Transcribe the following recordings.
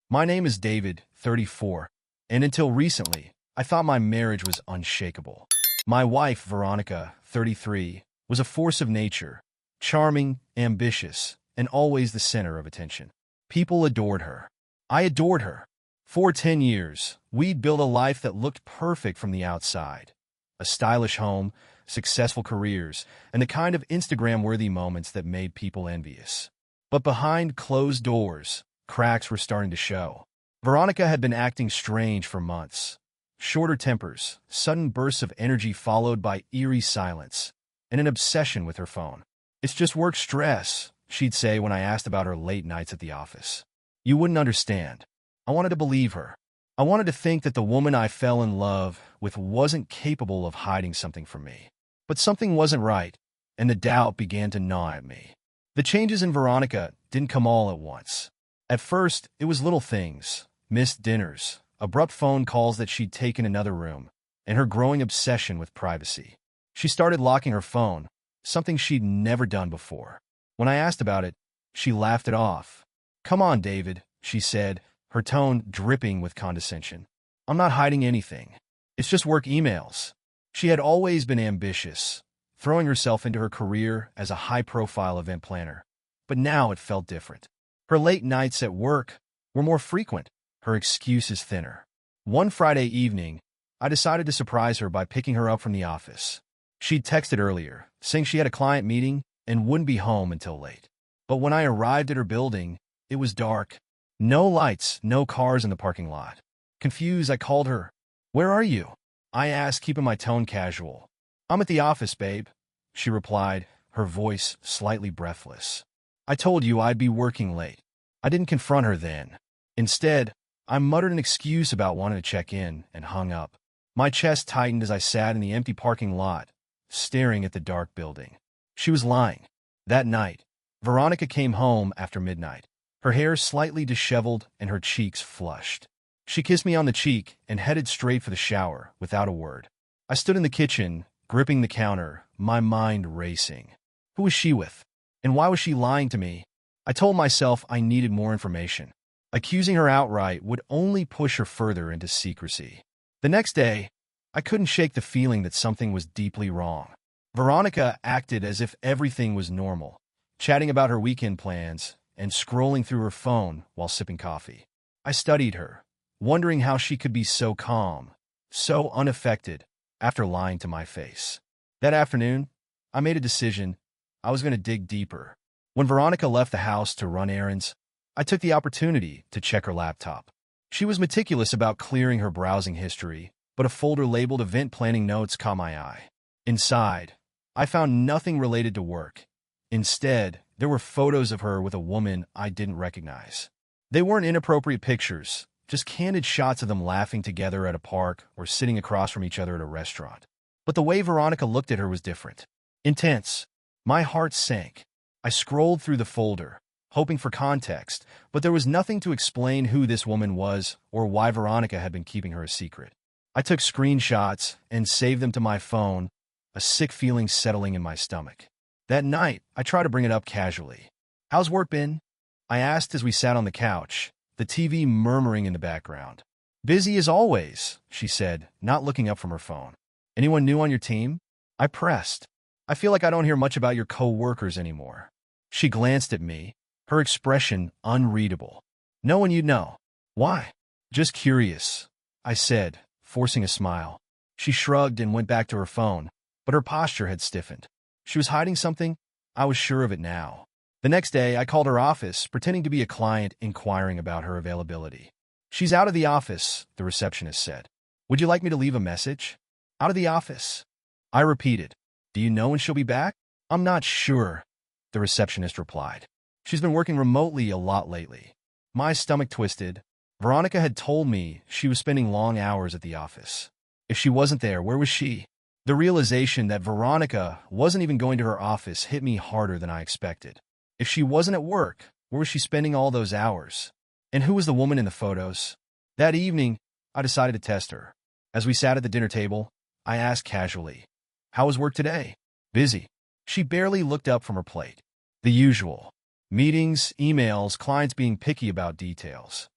My name is David, 34, and until recently, I thought my marriage was unshakable. My wife, Veronica, 33, was a force of nature, charming, ambitious, and always the center of attention. People adored her. I adored her. For 10 years, we'd built a life that looked perfect from the outside. A stylish home, successful careers, and the kind of Instagram-worthy moments that made people envious. But behind closed doors, cracks were starting to show. Veronica had been acting strange for months. Shorter tempers, sudden bursts of energy followed by eerie silence, and an obsession with her phone. "It's just work stress," she'd say when I asked about her late nights at the office. You wouldn't understand. I wanted to believe her. I wanted to think that the woman I fell in love with wasn't capable of hiding something from me. But something wasn't right, and the doubt began to gnaw at me. The changes in Veronica didn't come all at once. At first, it was little things: missed dinners, abrupt phone calls that she'd taken in another room, and her growing obsession with privacy. She started locking her phone, something she'd never done before. When I asked about it, she laughed it off. "Come on, David," she said, her tone dripping with condescension. "I'm not hiding anything. It's just work emails." She had always been ambitious, throwing herself into her career as a high-profile event planner. But now it felt different. Her late nights at work were more frequent, her excuses thinner. One Friday evening, I decided to surprise her by picking her up from the office. She'd texted earlier, saying she had a client meeting and wouldn't be home until late. But when I arrived at her building, it was dark. No lights, no cars in the parking lot. Confused, I called her. "Where are you?" I asked, keeping my tone casual. "I'm at the office, babe," she replied, her voice slightly breathless. "I told you I'd be working late." I didn't confront her then. Instead, I muttered an excuse about wanting to check in and hung up. My chest tightened as I sat in the empty parking lot, staring at the dark building. She was lying. That night, Veronica came home after midnight, her hair slightly disheveled and her cheeks flushed. She kissed me on the cheek and headed straight for the shower without a word. I stood in the kitchen, gripping the counter, my mind racing. Who was she with? And why was she lying to me? I told myself I needed more information. Accusing her outright would only push her further into secrecy. The next day, I couldn't shake the feeling that something was deeply wrong. Veronica acted as if everything was normal, chatting about her weekend plans and scrolling through her phone while sipping coffee. I studied her, wondering how she could be so calm, so unaffected, after lying to my face. That afternoon, I made a decision. I was going to dig deeper. When Veronica left the house to run errands, I took the opportunity to check her laptop. She was meticulous about clearing her browsing history, but a folder labeled event planning notes caught my eye. Inside, I found nothing related to work. Instead, there were photos of her with a woman I didn't recognize. They weren't inappropriate pictures, just candid shots of them laughing together at a park or sitting across from each other at a restaurant. But the way Veronica looked at her was different. Intense. My heart sank. I scrolled through the folder, hoping for context, but there was nothing to explain who this woman was or why Veronica had been keeping her a secret. I took screenshots and saved them to my phone, a sick feeling settling in my stomach. That night, I tried to bring it up casually. "How's work been?" I asked as we sat on the couch, the TV murmuring in the background. "Busy as always," she said, not looking up from her phone. "Anyone new on your team?" I pressed. "I feel like I don't hear much about your co-workers anymore." She glanced at me, her expression unreadable. "No one you'd know." "Why?" "Just curious," I said, forcing a smile. She shrugged and went back to her phone, but her posture had stiffened. She was hiding something. I was sure of it now. The next day, I called her office, pretending to be a client inquiring about her availability. "She's out of the office," the receptionist said. "Would you like me to leave a message?" "Out of the office." I repeated. "Do you know when she'll be back?" "I'm not sure," the receptionist replied. "She's been working remotely a lot lately." My stomach twisted. Veronica had told me she was spending long hours at the office. If she wasn't there, where was she? The realization that Veronica wasn't even going to her office hit me harder than I expected. If she wasn't at work, where was she spending all those hours? And who was the woman in the photos? That evening, I decided to test her. As we sat at the dinner table, I asked casually, "How was work today?" "Busy." She barely looked up from her plate. The usual. Meetings, emails, clients being picky about details.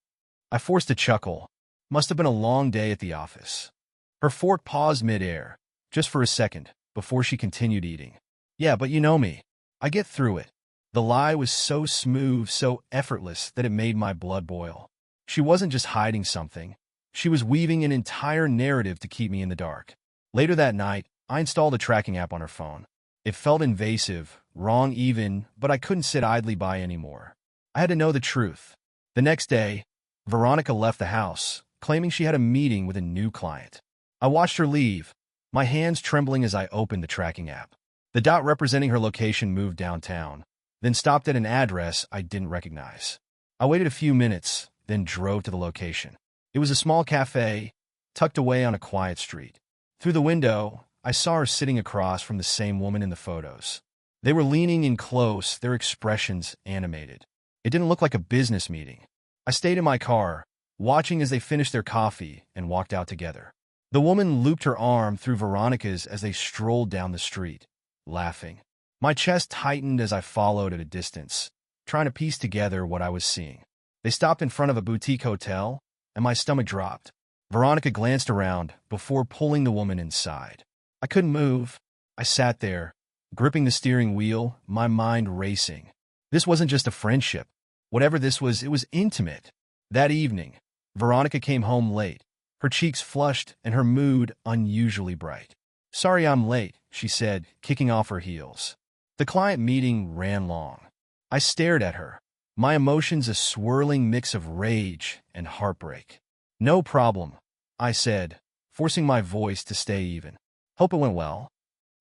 I forced a chuckle. Must have been a long day at the office. Her fork paused mid-air, just for a second, before she continued eating. Yeah, but you know me. I get through it. The lie was so smooth, so effortless that it made my blood boil. She wasn't just hiding something. She was weaving an entire narrative to keep me in the dark. Later that night, I installed a tracking app on her phone. It felt invasive, wrong even, but I couldn't sit idly by anymore. I had to know the truth. The next day, Veronica left the house, claiming she had a meeting with a new client. I watched her leave, my hands trembling as I opened the tracking app. The dot representing her location moved downtown, then stopped at an address I didn't recognize. I waited a few minutes, then drove to the location. It was a small cafe, tucked away on a quiet street. Through the window, I saw her sitting across from the same woman in the photos. They were leaning in close, their expressions animated. It didn't look like a business meeting. I stayed in my car, watching as they finished their coffee and walked out together. The woman looped her arm through Veronica's as they strolled down the street, laughing. My chest tightened as I followed at a distance, trying to piece together what I was seeing. They stopped in front of a boutique hotel, and my stomach dropped. Veronica glanced around before pulling the woman inside. I couldn't move. I sat there, gripping the steering wheel, my mind racing. This wasn't just a friendship. Whatever this was, it was intimate. That evening, Veronica came home late, her cheeks flushed and her mood unusually bright. "Sorry I'm late," she said, kicking off her heels. The client meeting ran long. I stared at her, my emotions a swirling mix of rage and heartbreak. "No problem," I said, forcing my voice to stay even. "Hope it went well."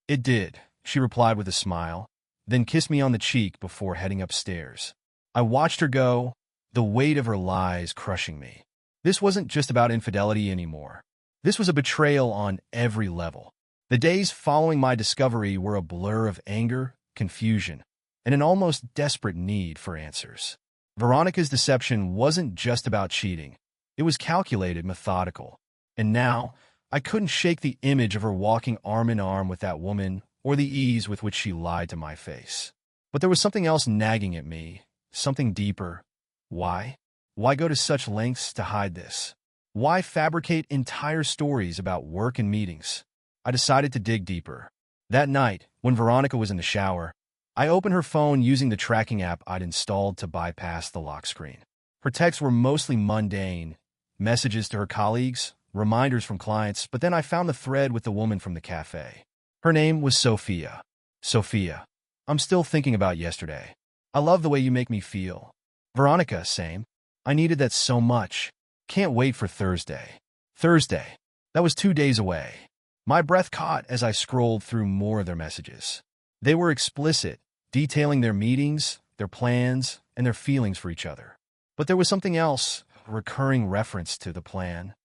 "It did," she replied with a smile, then kissed me on the cheek before heading upstairs. I watched her go, the weight of her lies crushing me. This wasn't just about infidelity anymore. This was a betrayal on every level. The days following my discovery were a blur of anger, confusion, and an almost desperate need for answers. Veronica's deception wasn't just about cheating. It was calculated, methodical. And now, I couldn't shake the image of her walking arm in arm with that woman or the ease with which she lied to my face. But there was something else nagging at me, something deeper. Why? Why go to such lengths to hide this? Why fabricate entire stories about work and meetings? I decided to dig deeper. That night, when Veronica was in the shower, I opened her phone using the tracking app I'd installed to bypass the lock screen. Her texts were mostly mundane, messages to her colleagues, reminders from clients, but then I found the thread with the woman from the cafe. Her name was Sophia. "Sophia, I'm still thinking about yesterday. I love the way you make me feel." "Veronica, same. I needed that so much. Can't wait for Thursday." Thursday. That was 2 days away. My breath caught as I scrolled through more of their messages. They were explicit, detailing their meetings, their plans, and their feelings for each other. But there was something else, a recurring reference to the plan.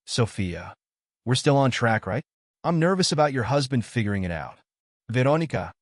"Sophia, we're still on track, right? I'm nervous about your husband figuring it out." "Veronica,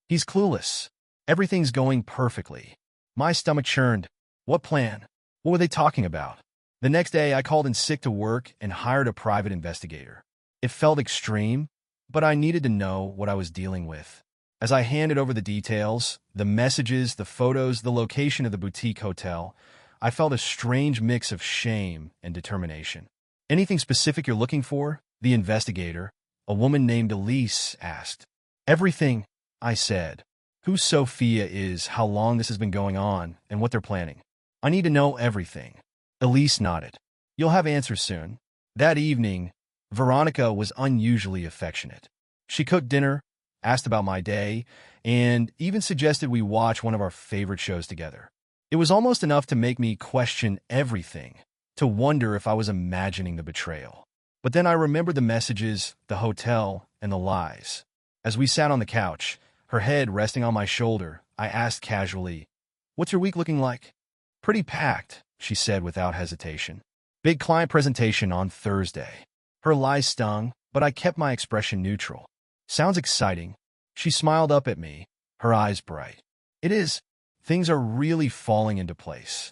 he's clueless. Everything's going perfectly." My stomach churned. What plan? What were they talking about? The next day, I called in sick to work and hired a private investigator. It felt extreme, but I needed to know what I was dealing with. As I handed over the details, the messages, the photos, the location of the boutique hotel, I felt a strange mix of shame and determination. "Anything specific you're looking for?" the investigator, a woman named Elise, asked. "Everything," I said. Who Sophia is, how long this has been going on, and what they're planning. "I need to know everything." Elise nodded. "You'll have answers soon." That evening, Veronica was unusually affectionate. She cooked dinner, asked about my day, and even suggested we watch one of our favorite shows together. It was almost enough to make me question everything, to wonder if I was imagining the betrayal. But then I remembered the messages, the hotel, and the lies. As we sat on the couch, her head resting on my shoulder, I asked casually, "What's your week looking like?" "Pretty packed," she said without hesitation. "Big client presentation on Thursday." Her lies stung, but I kept my expression neutral. "Sounds exciting." She smiled up at me, her eyes bright. "It is. Things are really falling into place."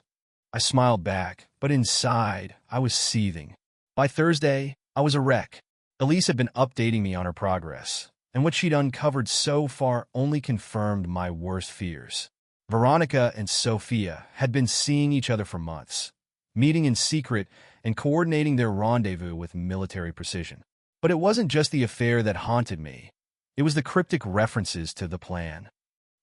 I smiled back, but inside, I was seething. By Thursday, I was a wreck. Elise had been updating me on her progress, and what she'd uncovered so far only confirmed my worst fears. Veronica and Sophia had been seeing each other for months. meeting in secret and coordinating their rendezvous with military precision. But it wasn't just the affair that haunted me. It was the cryptic references to the plan.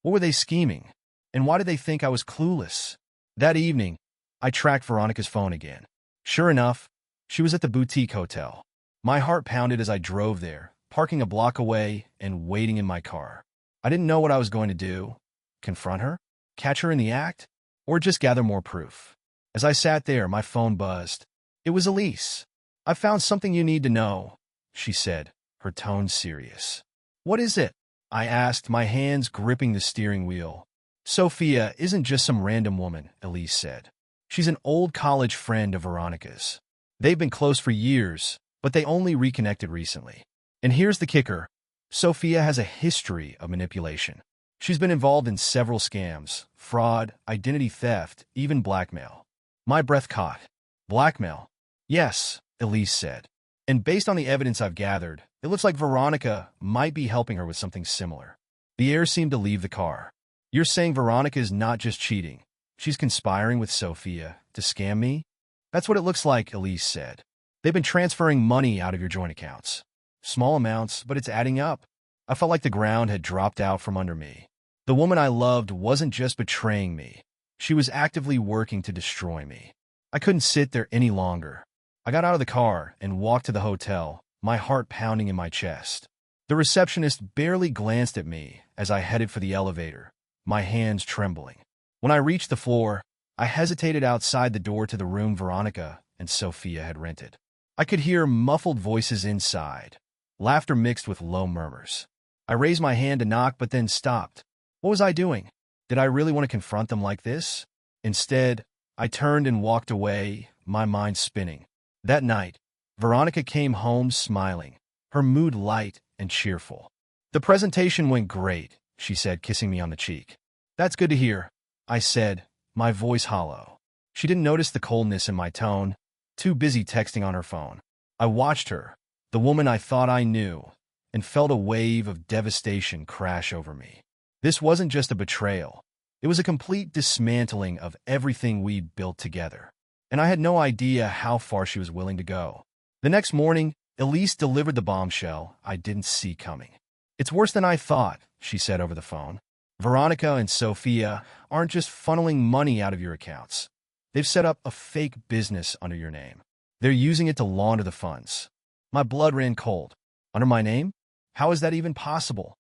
What were they scheming? And why did they think I was clueless? That evening, I tracked Veronica's phone again. Sure enough, she was at the boutique hotel. My heart pounded as I drove there, parking a block away and waiting in my car. I didn't know what I was going to do. Confront her? Catch her in the act? Or just gather more proof? As I sat there, my phone buzzed. It was Elise. "I found something you need to know," she said, her tone serious. "What is it?" I asked, my hands gripping the steering wheel. "Sophia isn't just some random woman," Elise said. "She's an old college friend of Veronica's. They've been close for years, but they only reconnected recently. And here's the kicker. Sophia has a history of manipulation. She's been involved in several scams, fraud, identity theft, even blackmail." My breath caught. "Blackmail?" "Yes," Elise said. "And based on the evidence I've gathered, it looks like Veronica might be helping her with something similar." The air seemed to leave the car. "You're saying Veronica is not just cheating. She's conspiring with Sophia to scam me?" "That's what it looks like," Elise said. "They've been transferring money out of your joint accounts. Small amounts, but it's adding up." I felt like the ground had dropped out from under me. The woman I loved wasn't just betraying me. She was actively working to destroy me. I couldn't sit there any longer. I got out of the car and walked to the hotel, my heart pounding in my chest. The receptionist barely glanced at me as I headed for the elevator, my hands trembling. When I reached the floor, I hesitated outside the door to the room Veronica and Sophia had rented. I could hear muffled voices inside, laughter mixed with low murmurs. I raised my hand to knock but then stopped. What was I doing? Did I really want to confront them like this? Instead, I turned and walked away, my mind spinning. That night, Veronica came home smiling, her mood light and cheerful. "The presentation went great," she said, kissing me on the cheek. "That's good to hear," I said, my voice hollow. She didn't notice the coldness in my tone, too busy texting on her phone. I watched her, the woman I thought I knew, and felt a wave of devastation crash over me. This wasn't just a betrayal. It was a complete dismantling of everything we'd built together. And I had no idea how far she was willing to go. The next morning, Elise delivered the bombshell I didn't see coming. "It's worse than I thought," she said over the phone. "Veronica and Sophia aren't just funneling money out of your accounts. They've set up a fake business under your name. They're using it to launder the funds." My blood ran cold. "Under my name? How is that even possible?"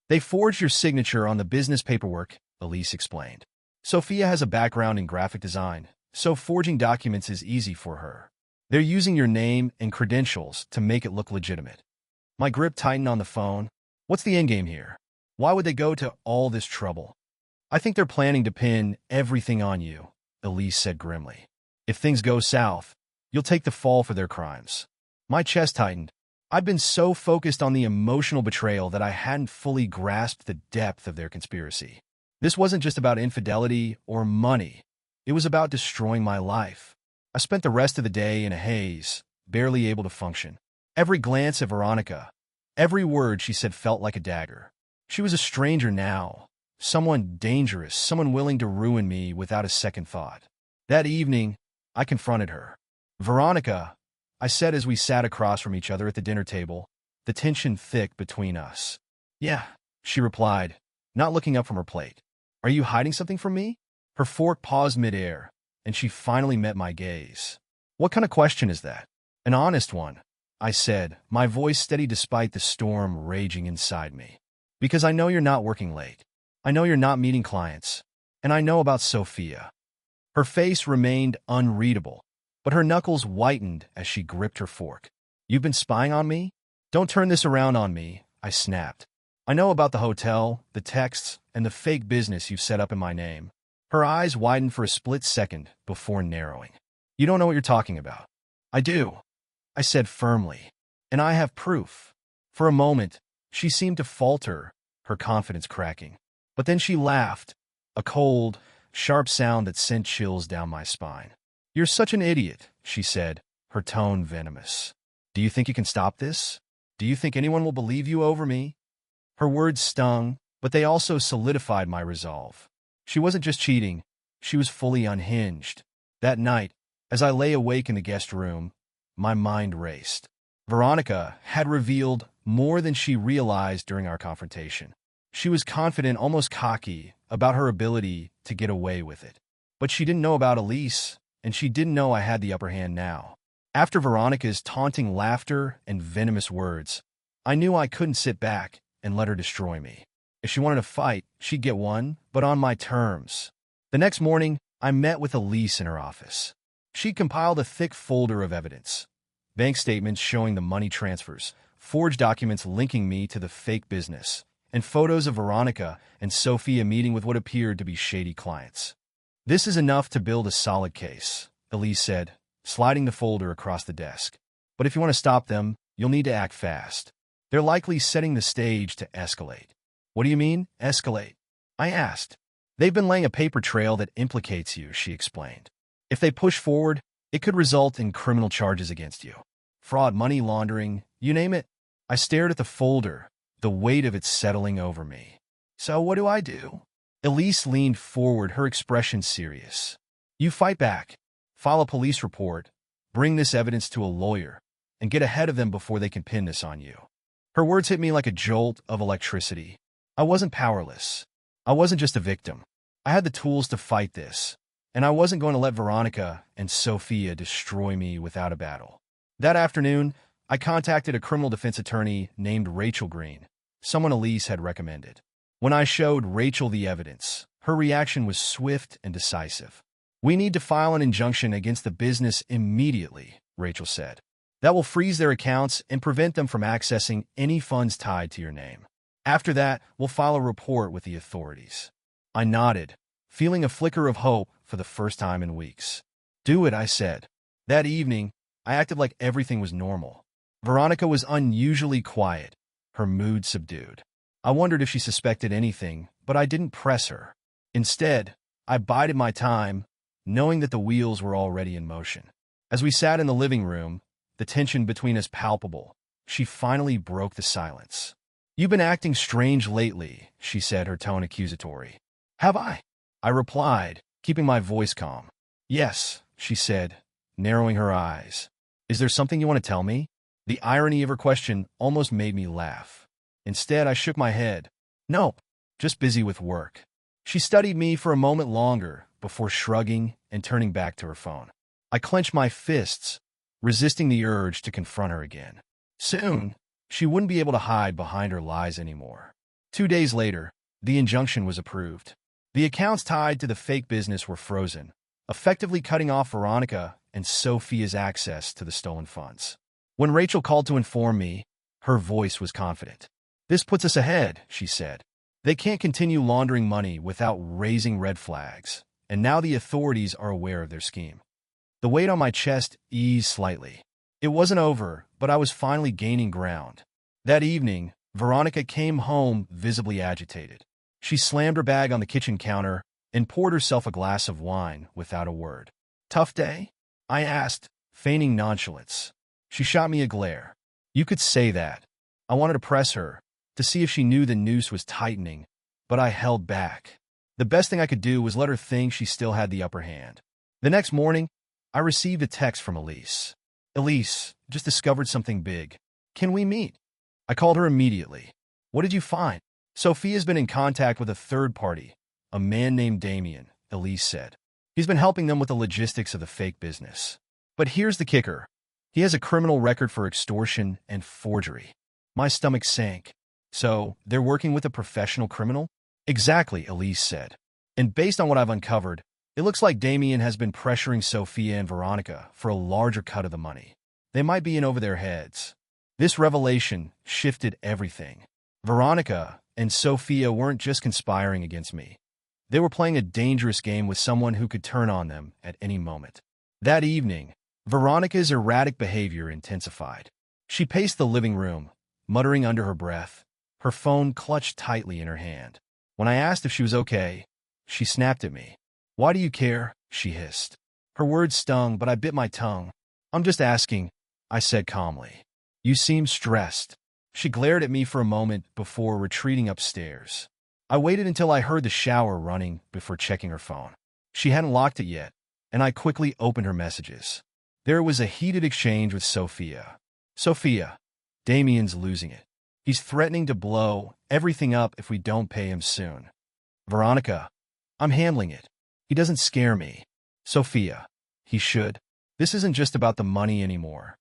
"They forged your signature on the business paperwork," Elise explained. "Sophia has a background in graphic design, so forging documents is easy for her. They're using your name and credentials to make it look legitimate." My grip tightened on the phone. What's the endgame here? Why would they go to all this trouble? "I think they're planning to pin everything on you," Elise said grimly. "If things go south, you'll take the fall for their crimes." My chest tightened. I'd been so focused on the emotional betrayal that I hadn't fully grasped the depth of their conspiracy. This wasn't just about infidelity or money. It was about destroying my life. I spent the rest of the day in a haze, barely able to function. Every glance at Veronica, every word she said felt like a dagger. She was a stranger now, someone dangerous, someone willing to ruin me without a second thought. That evening, I confronted her. "Veronica," I said as we sat across from each other at the dinner table, the tension thick between us. "Yeah," she replied, not looking up from her plate. "Are you hiding something from me?" Her fork paused midair, and she finally met my gaze. "What kind of question is that?" "An honest one," I said, my voice steady despite the storm raging inside me. "Because I know you're not working late. I know you're not meeting clients. And I know about Sophia." Her face remained unreadable, but her knuckles whitened as she gripped her fork. "You've been spying on me? Don't turn this around on me," I snapped. "I know about the hotel, the texts, and the fake business you've set up in my name." Her eyes widened for a split second before narrowing. "You don't know what you're talking about." "I do," I said firmly, "and I have proof." For a moment, she seemed to falter, her confidence cracking. But then she laughed, a cold, sharp sound that sent chills down my spine. "You're such an idiot," she said, her tone venomous. "Do you think you can stop this? Do you think anyone will believe you over me?" Her words stung, but they also solidified my resolve. She wasn't just cheating, she was fully unhinged. That night, As I lay awake in the guest room, my mind raced. Veronica had revealed more than she realized during our confrontation. She was confident, almost cocky, about her ability to get away with it. But she didn't know about Elise, and she didn't know I had the upper hand now. After Veronica's taunting laughter and venomous words, I knew I couldn't sit back and let her destroy me. If she wanted to fight, she'd get one, but on my terms. The next morning, I met with Elise in her office. She compiled a thick folder of evidence. Bank statements showing the money transfers, forged documents linking me to the fake business, and photos of Veronica and Sophia meeting with what appeared to be shady clients. "This is enough to build a solid case," Elise said, sliding the folder across the desk. "But if you want to stop them, you'll need to act fast. They're likely setting the stage to escalate." "What do you mean, escalate?" I asked. "They've been laying a paper trail that implicates you," she explained. "If they push forward, it could result in criminal charges against you. Fraud, money laundering, you name it." I stared at the folder, the weight of it settling over me. "So what do I do?" Elise leaned forward, her expression serious. "You fight back. File a police report, bring this evidence to a lawyer, and get ahead of them before they can pin this on you." Her words hit me like a jolt of electricity. I wasn't powerless. I wasn't just a victim. I had the tools to fight this, and I wasn't going to let Veronica and Sophia destroy me without a battle. That afternoon, I contacted a criminal defense attorney named Rachel Green, someone Elise had recommended. When I showed Rachel the evidence, her reaction was swift and decisive. "We need to file an injunction against the business immediately," Rachel said. "That will freeze their accounts and prevent them from accessing any funds tied to your name. After that, we'll file a report with the authorities." I nodded, feeling a flicker of hope for the first time in weeks. "Do it," I said. That evening, I acted like everything was normal. Veronica was unusually quiet, her mood subdued. I wondered if she suspected anything, but I didn't press her. Instead, I bided my time, knowing that the wheels were already in motion. As we sat in the living room, the tension between us palpable, she finally broke the silence. "You've been acting strange lately," she said, her tone accusatory. "Have I?" I replied, keeping my voice calm. "Yes," she said, narrowing her eyes. "Is there something you want to tell me?" The irony of her question almost made me laugh. Instead, I shook my head. "No, just busy with work." She studied me for a moment longer before shrugging and turning back to her phone. I clenched my fists, resisting the urge to confront her again. Soon, she wouldn't be able to hide behind her lies anymore. 2 days later, the injunction was approved. The accounts tied to the fake business were frozen, effectively cutting off Veronica and Sophia's access to the stolen funds. When Rachel called to inform me, her voice was confident. "This puts us ahead," she said. "They can't continue laundering money without raising red flags, and now the authorities are aware of their scheme." The weight on my chest eased slightly. It wasn't over, but I was finally gaining ground. That evening, Veronica came home visibly agitated. She slammed her bag on the kitchen counter and poured herself a glass of wine without a word. "Tough day?" I asked, feigning nonchalance. She shot me a glare. "You could say that." I wanted to press her, to see if she knew the noose was tightening, but I held back. The best thing I could do was let her think she still had the upper hand. The next morning, I received a text from Elise. "Elise, just discovered something big. Can we meet?" I called her immediately. "What did you find?" "Sophia's been in contact with a third party, a man named Damien," Elise said. "He's been helping them with the logistics of the fake business. But here's the kicker. He has a criminal record for extortion and forgery." My stomach sank. "So, they're working with a professional criminal?" "Exactly," Elise said. "And based on what I've uncovered, it looks like Damien has been pressuring Sophia and Veronica for a larger cut of the money. They might be in over their heads." This revelation shifted everything. Veronica and Sophia weren't just conspiring against me. They were playing a dangerous game with someone who could turn on them at any moment. That evening, Veronica's erratic behavior intensified. She paced the living room, muttering under her breath, her phone clutched tightly in her hand. When I asked if she was okay, she snapped at me. "Why do you care?" she hissed. Her words stung, but I bit my tongue. "I'm just asking," I said calmly. "You seem stressed." She glared at me for a moment before retreating upstairs. I waited until I heard the shower running before checking her phone. She hadn't locked it yet, and I quickly opened her messages. There was a heated exchange with Sophia. Sophia, Damien's losing it. He's threatening to blow everything up if we don't pay him soon. Veronica, I'm handling it. He doesn't scare me. Sophia, he should. This isn't just about the money anymore.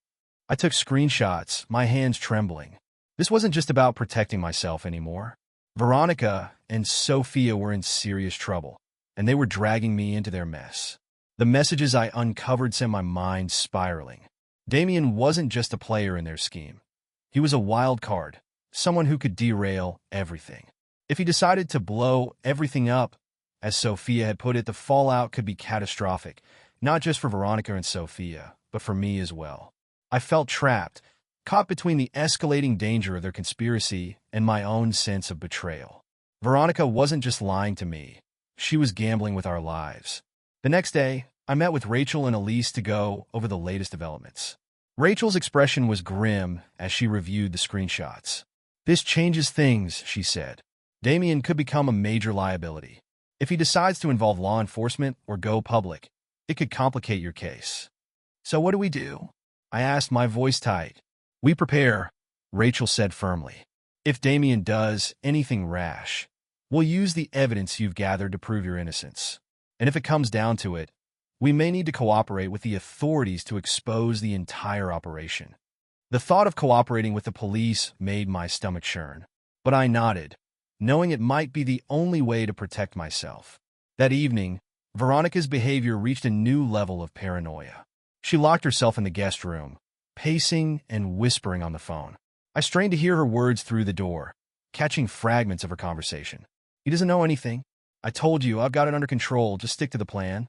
I took screenshots, my hands trembling. This wasn't just about protecting myself anymore. Veronica and Sophia were in serious trouble, and they were dragging me into their mess. The messages I uncovered sent my mind spiraling. Damien wasn't just a player in their scheme. He was a wild card, someone who could derail everything. If he decided to blow everything up, as Sophia had put it, the fallout could be catastrophic, not just for Veronica and Sophia, but for me as well. I felt trapped, caught between the escalating danger of their conspiracy and my own sense of betrayal. Veronica wasn't just lying to me. She was gambling with our lives. The next day, I met with Rachel and Elise to go over the latest developments. Rachel's expression was grim as she reviewed the screenshots. This changes things, she said. Damien could become a major liability. If he decides to involve law enforcement or go public, it could complicate your case. So what do we do? I asked, my voice tight. We prepare, Rachel said firmly. If Damien does anything rash, we'll use the evidence you've gathered to prove your innocence. And if it comes down to it, we may need to cooperate with the authorities to expose the entire operation. The thought of cooperating with the police made my stomach churn, but I nodded, knowing it might be the only way to protect myself. That evening, Veronica's behavior reached a new level of paranoia. She locked herself in the guest room, pacing and whispering on the phone. I strained to hear her words through the door, catching fragments of her conversation. He doesn't know anything. I told you, I've got it under control. Just stick to the plan.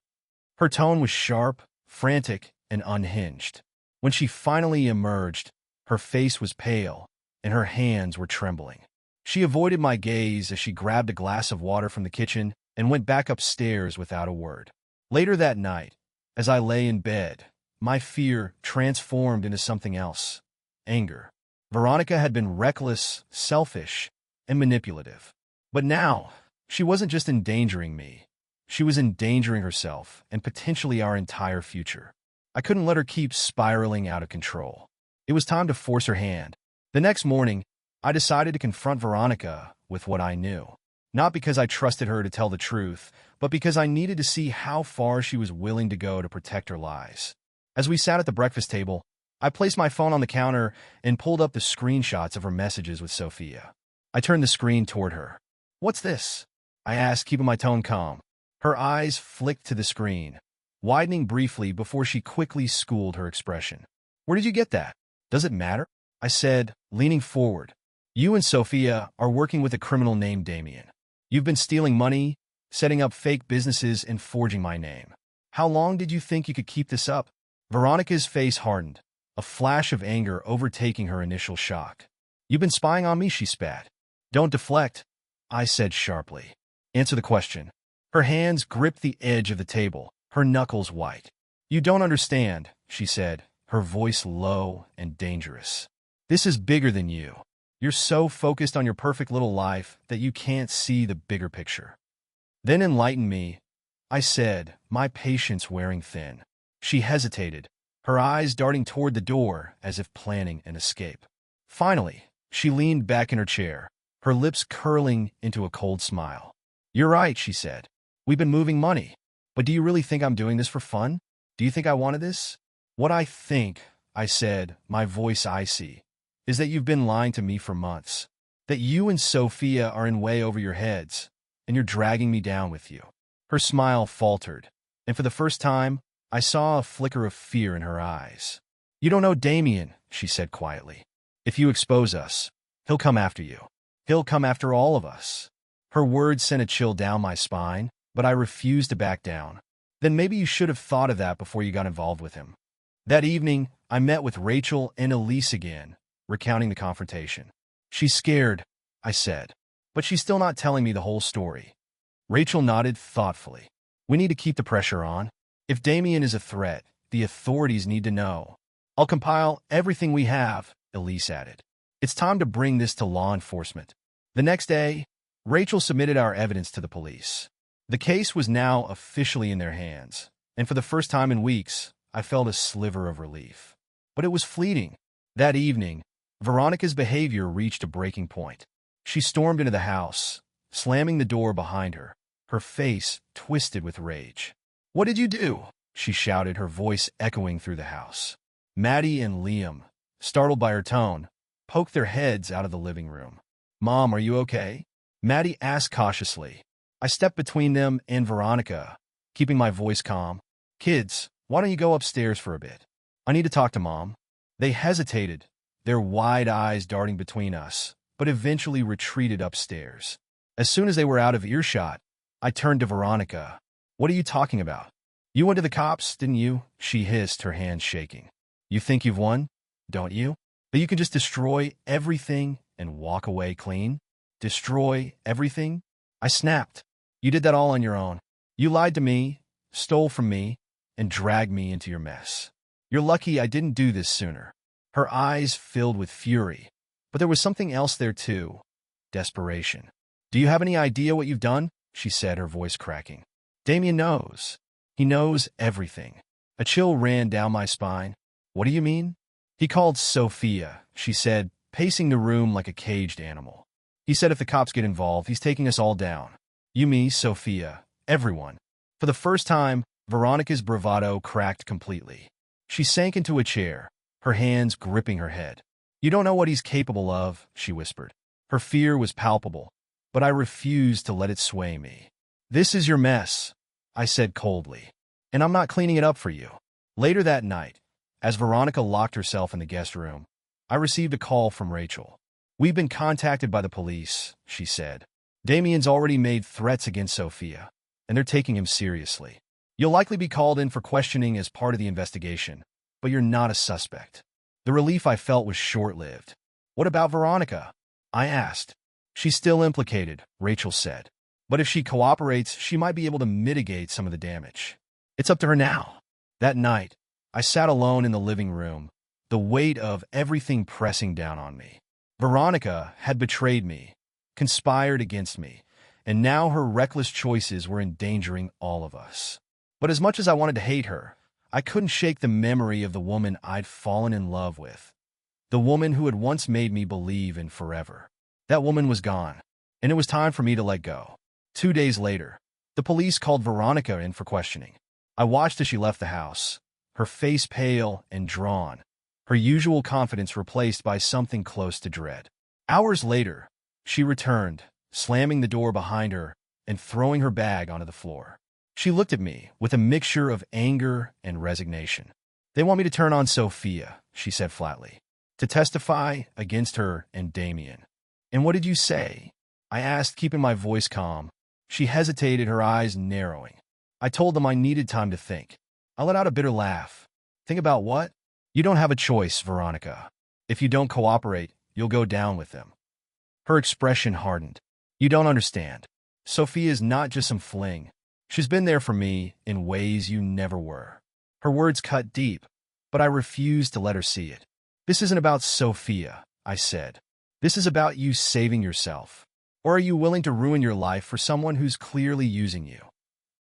Her tone was sharp, frantic, and unhinged. When she finally emerged, her face was pale, and her hands were trembling. She avoided my gaze as she grabbed a glass of water from the kitchen and went back upstairs without a word. Later that night, as I lay in bed, my fear transformed into something else: anger. Veronica had been reckless, selfish, and manipulative. But now, she wasn't just endangering me. She was endangering herself and potentially our entire future. I couldn't let her keep spiraling out of control. It was time to force her hand. The next morning, I decided to confront Veronica with what I knew. Not because I trusted her to tell the truth, but because I needed to see how far she was willing to go to protect her lies. As we sat at the breakfast table, I placed my phone on the counter and pulled up the screenshots of her messages with Sophia. I turned the screen toward her. "What's this?" I asked, keeping my tone calm. Her eyes flicked to the screen, widening briefly before she quickly schooled her expression. "Where did you get that?" "Does it matter?" I said, leaning forward. "You and Sophia are working with a criminal named Damien. You've been stealing money, setting up fake businesses, and forging my name. How long did you think you could keep this up?" Veronica's face hardened, a flash of anger overtaking her initial shock. "You've been spying on me," she spat. "Don't deflect," I said sharply. "Answer the question." Her hands gripped the edge of the table, her knuckles white. "You don't understand," she said, her voice low and dangerous. "This is bigger than you. You're so focused on your perfect little life that you can't see the bigger picture." "Then enlighten me," I said, my patience wearing thin. She hesitated, her eyes darting toward the door as if planning an escape. Finally, she leaned back in her chair, her lips curling into a cold smile. "You're right," she said. "We've been moving money. But do you really think I'm doing this for fun? Do you think I wanted this?" "What I think," I said, my voice icy, "is that you've been lying to me for months. That you and Sophia are in way over your heads, and you're dragging me down with you." Her smile faltered, and for the first time, I saw a flicker of fear in her eyes. "You don't know Damien," she said quietly. "If you expose us, he'll come after you. He'll come after all of us." Her words sent a chill down my spine, but I refused to back down. "Then maybe you should have thought of that before you got involved with him." That evening, I met with Rachel and Elise again, recounting the confrontation. "She's scared," I said, "but she's still not telling me the whole story." Rachel nodded thoughtfully. "We need to keep the pressure on. If Damien is a threat, the authorities need to know." "I'll compile everything we have," Elise added. "It's time to bring this to law enforcement." The next day, Rachel submitted our evidence to the police. The case was now officially in their hands, and for the first time in weeks, I felt a sliver of relief. But it was fleeting. That evening, Veronica's behavior reached a breaking point. She stormed into the house, slamming the door behind her, her face twisted with rage. "What did you do?" she shouted, her voice echoing through the house. Maddie and Liam, startled by her tone, poked their heads out of the living room. "Mom, are you okay?" Maddie asked cautiously. I stepped between them and Veronica, keeping my voice calm. "Kids, why don't you go upstairs for a bit? I need to talk to Mom." They hesitated, their wide eyes darting between us, but eventually retreated upstairs. As soon as they were out of earshot, I turned to Veronica. "What are you talking about? You went to the cops, didn't you?" she hissed, her hands shaking. "You think you've won, don't you? That you can just destroy everything and walk away clean? Destroy everything?" I snapped. "You did that all on your own. You lied to me, stole from me, and dragged me into your mess. You're lucky I didn't do this sooner." Her eyes filled with fury, but there was something else there too. Desperation. "Do you have any idea what you've done?" she said, her voice cracking. "Damien knows. He knows everything." A chill ran down my spine. "What do you mean?" "He called Sophia," she said, pacing the room like a caged animal. "He said if the cops get involved, he's taking us all down. You, me, Sophia, everyone." For the first time, Veronica's bravado cracked completely. She sank into a chair, her hands gripping her head. "You don't know what he's capable of," she whispered. Her fear was palpable, but I refused to let it sway me. "This is your mess," I said coldly, "and I'm not cleaning it up for you." Later that night, as Veronica locked herself in the guest room, I received a call from Rachel. "We've been contacted by the police," she said. "Damien's already made threats against Sophia, and they're taking him seriously. You'll likely be called in for questioning as part of the investigation, but you're not a suspect." The relief I felt was short-lived. "What about Veronica?" I asked. "She's still implicated," Rachel said. "But if she cooperates, she might be able to mitigate some of the damage. It's up to her now." That night, I sat alone in the living room, the weight of everything pressing down on me. Veronica had betrayed me, conspired against me, and now her reckless choices were endangering all of us. But as much as I wanted to hate her, I couldn't shake the memory of the woman I'd fallen in love with. The woman who had once made me believe in forever. That woman was gone, and it was time for me to let go. 2 days later, the police called Veronica in for questioning. I watched as she left the house, her face pale and drawn, her usual confidence replaced by something close to dread. Hours later, she returned, slamming the door behind her and throwing her bag onto the floor. She looked at me with a mixture of anger and resignation. "They want me to turn on Sophia," she said flatly, "to testify against her and Damien." "And what did you say?" I asked, keeping my voice calm. She hesitated, her eyes narrowing. "I told them I needed time to think." I let out a bitter laugh. "Think about what?" "You don't have a choice, Veronica. If you don't cooperate, you'll go down with them." Her expression hardened. "You don't understand. Sophia's not just some fling. She's been there for me in ways you never were." Her words cut deep, but I refused to let her see it. "This isn't about Sophia," I said. "This is about you saving yourself. Or are you willing to ruin your life for someone who's clearly using you?"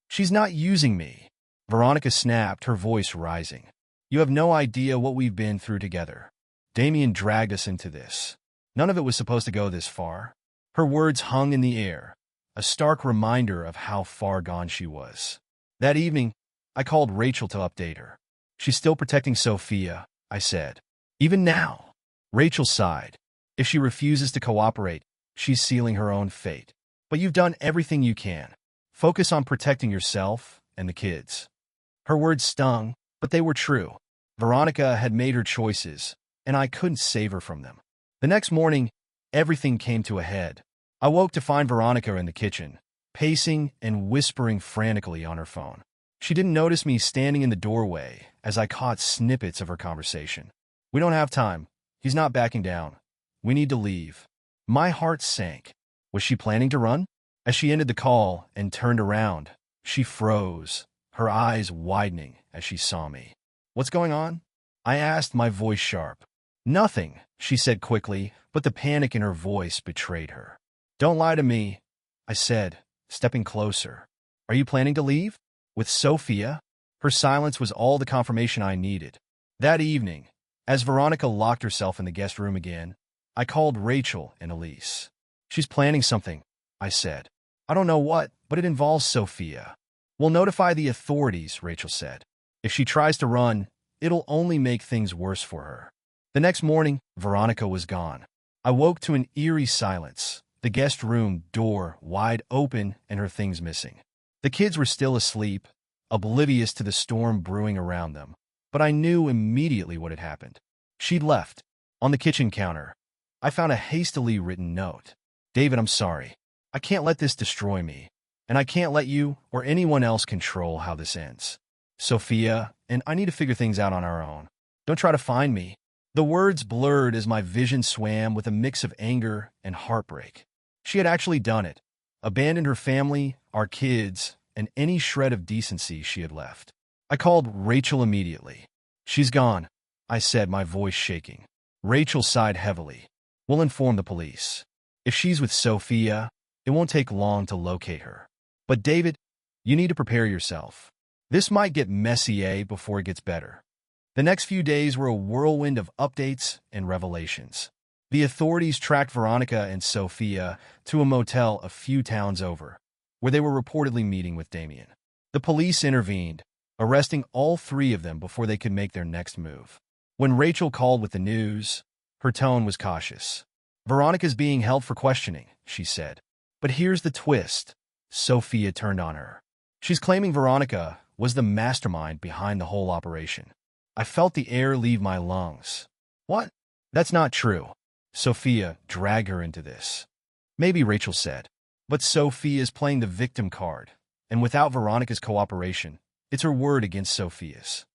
"She's not using me," Veronica snapped, her voice rising. "You have no idea what we've been through together. Damien dragged us into this. None of it was supposed to go this far." Her words hung in the air, a stark reminder of how far gone she was. That evening, I called Rachel to update her. "She's still protecting Sophia," I said. "Even now." Rachel sighed. "If she refuses to cooperate, she's sealing her own fate. But you've done everything you can. Focus on protecting yourself and the kids." Her words stung, but they were true. Veronica had made her choices, and I couldn't save her from them. The next morning, everything came to a head. I woke to find Veronica in the kitchen, pacing and whispering frantically on her phone. She didn't notice me standing in the doorway as I caught snippets of her conversation. "We don't have time. He's not backing down. We need to leave." My heart sank. Was she planning to run? As she ended the call and turned around, she froze, her eyes widening as she saw me. "What's going on?" I asked, my voice sharp. "Nothing," she said quickly, but the panic in her voice betrayed her. "Don't lie to me," I said, stepping closer. "Are you planning to leave? With Sophia?" Her silence was all the confirmation I needed. That evening, as Veronica locked herself in the guest room again, I called Rachel and Elise. "She's planning something," I said. "I don't know what, but it involves Sophia." "We'll notify the authorities," Rachel said. "If she tries to run, it'll only make things worse for her." The next morning, Veronica was gone. I woke to an eerie silence, the guest room door wide open and her things missing. The kids were still asleep, oblivious to the storm brewing around them, but I knew immediately what had happened. She'd left. On the kitchen counter, I found a hastily written note. "David, I'm sorry. I can't let this destroy me, and I can't let you or anyone else control how this ends. Sophia and I need to figure things out on our own. Don't try to find me." The words blurred as my vision swam with a mix of anger and heartbreak. She had actually done it, abandoned her family, our kids, and any shred of decency she had left. I called Rachel immediately. "She's gone," I said, my voice shaking. Rachel sighed heavily. "We'll inform the police. If she's with Sophia, it won't take long to locate her. But David, you need to prepare yourself. This might get messy before it gets better." The next few days were a whirlwind of updates and revelations. The authorities tracked Veronica and Sophia to a motel a few towns over, where they were reportedly meeting with Damien. The police intervened, arresting all three of them before they could make their next move. When Rachel called with the news, her tone was cautious. "Veronica's being held for questioning," she said. "But here's the twist." Sophia turned on her. "She's claiming Veronica was the mastermind behind the whole operation." I felt the air leave my lungs. "What? That's not true." Sophia dragged her into this. "Maybe," Rachel said. "But Sophia's playing the victim card, and without Veronica's cooperation, it's her word against Sophia's."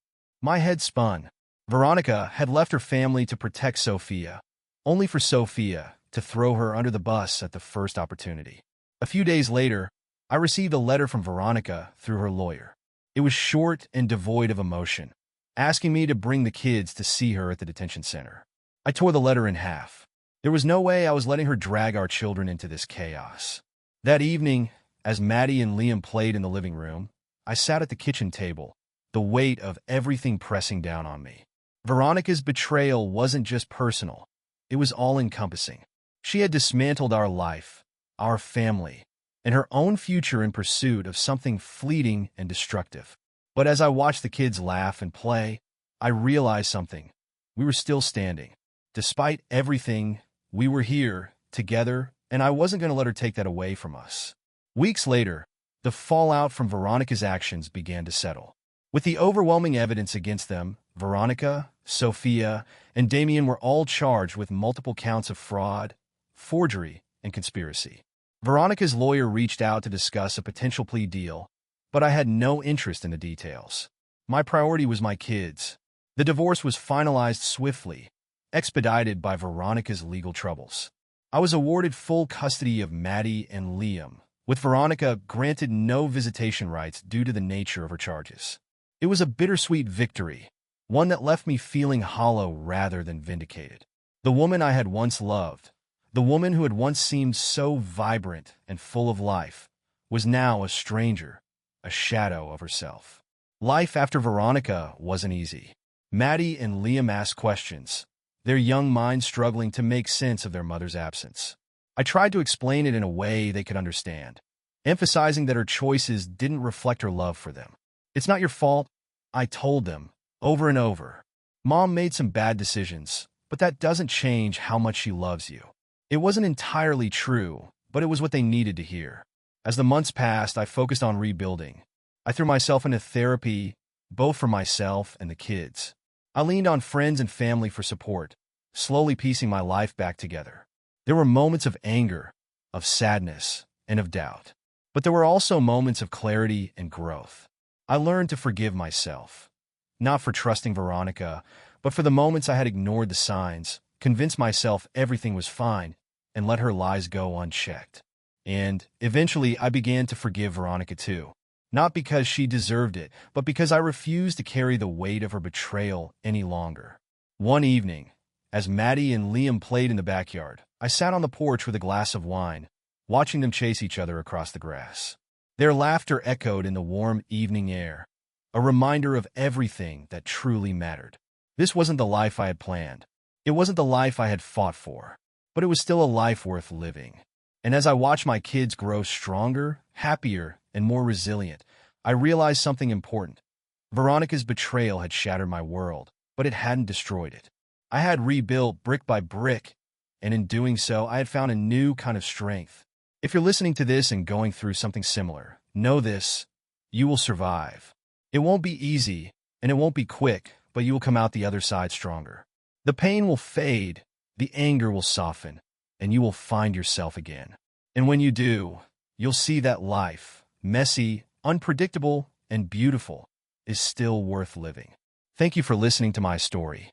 My head spun. Veronica had left her family to protect Sophia, only for Sophia to throw her under the bus at the first opportunity. A few days later, I received a letter from Veronica through her lawyer. It was short and devoid of emotion, asking me to bring the kids to see her at the detention center. I tore the letter in half. There was no way I was letting her drag our children into this chaos. That evening, as Maddie and Liam played in the living room, I sat at the kitchen table, the weight of everything pressing down on me. Veronica's betrayal wasn't just personal. It was all-encompassing. She had dismantled our life, our family, and her own future in pursuit of something fleeting and destructive. But as I watched the kids laugh and play, I realized something. We were still standing. Despite everything, we were here, together, and I wasn't going to let her take that away from us. Weeks later, the fallout from Veronica's actions began to settle. With the overwhelming evidence against them, Veronica, Sophia, and Damien were all charged with multiple counts of fraud, forgery, and conspiracy. Veronica's lawyer reached out to discuss a potential plea deal, but I had no interest in the details. My priority was my kids. The divorce was finalized swiftly, expedited by Veronica's legal troubles. I was awarded full custody of Maddie and Liam, with Veronica granted no visitation rights due to the nature of her charges. It was a bittersweet victory, one that left me feeling hollow rather than vindicated. The woman I had once loved, the woman who had once seemed so vibrant and full of life, was now a stranger, a shadow of herself. Life after Veronica wasn't easy. Maddie and Liam asked questions, their young minds struggling to make sense of their mother's absence. I tried to explain it in a way they could understand, emphasizing that her choices didn't reflect her love for them. "It's not your fault," I told them, over and over. "Mom made some bad decisions, but that doesn't change how much she loves you." It wasn't entirely true, but it was what they needed to hear. As the months passed, I focused on rebuilding. I threw myself into therapy, both for myself and the kids. I leaned on friends and family for support, slowly piecing my life back together. There were moments of anger, of sadness, and of doubt. But there were also moments of clarity and growth. I learned to forgive myself, not for trusting Veronica, but for the moments I had ignored the signs, convinced myself everything was fine, and let her lies go unchecked. And eventually I began to forgive Veronica too. Not because she deserved it, but because I refused to carry the weight of her betrayal any longer. One evening, as Maddie and Liam played in the backyard, I sat on the porch with a glass of wine, watching them chase each other across the grass. Their laughter echoed in the warm evening air, a reminder of everything that truly mattered. This wasn't the life I had planned. It wasn't the life I had fought for, but it was still a life worth living. And as I watched my kids grow stronger, happier, and more resilient, I realized something important. Veronica's betrayal had shattered my world, but it hadn't destroyed it. I had rebuilt brick by brick, and in doing so, I had found a new kind of strength. If you're listening to this and going through something similar, know this: you will survive. It won't be easy, and it won't be quick, but you will come out the other side stronger. The pain will fade, the anger will soften, and you will find yourself again. And when you do, you'll see that life, messy, unpredictable, and beautiful, is still worth living. Thank you for listening to my story.